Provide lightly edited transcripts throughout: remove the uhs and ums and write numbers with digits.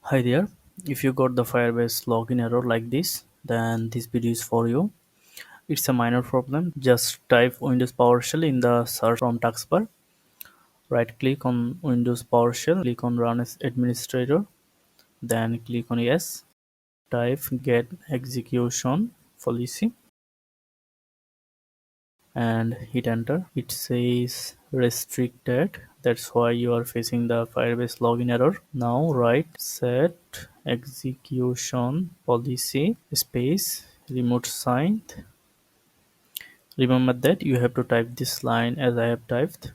Hi there. If you got the Firebase login error like this, then this video is for you. It's a minor problem. Just type Windows PowerShell in the search from taskbar. Right click on Windows PowerShell, click on Run as Administrator, then click on Yes. Type Get Execution Policy and hit enter. It says restricted. That's why you are facing the Firebase login error. Now write set execution policy space remote signed. Remember that you have to type this line as I have typed.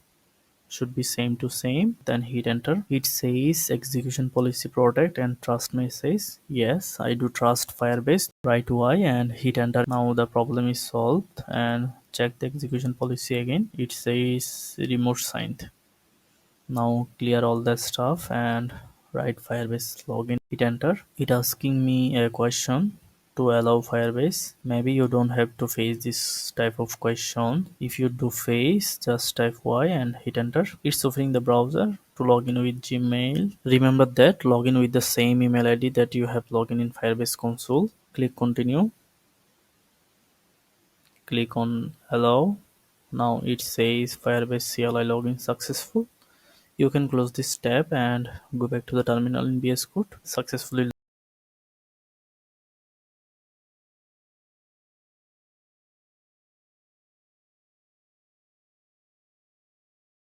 Should be same to same, then hit enter. It says execution policy protect and trust me says yes, I do trust Firebase. Write y and hit enter. Now the problem is solved and check the execution policy again. It says remote signed. Now clear all that stuff and write Firebase login, hit enter. It asking me a question to allow Firebase. Maybe you don't have to face this type of question. If you do face, just type Y and hit enter. It's opening the browser to log in with Gmail. Remember that login with the same email ID that you have logged in Firebase console. Click continue. Click on allow. Now it says Firebase CLI login successful. You can close this tab and go back to the terminal in VS Code. Successfully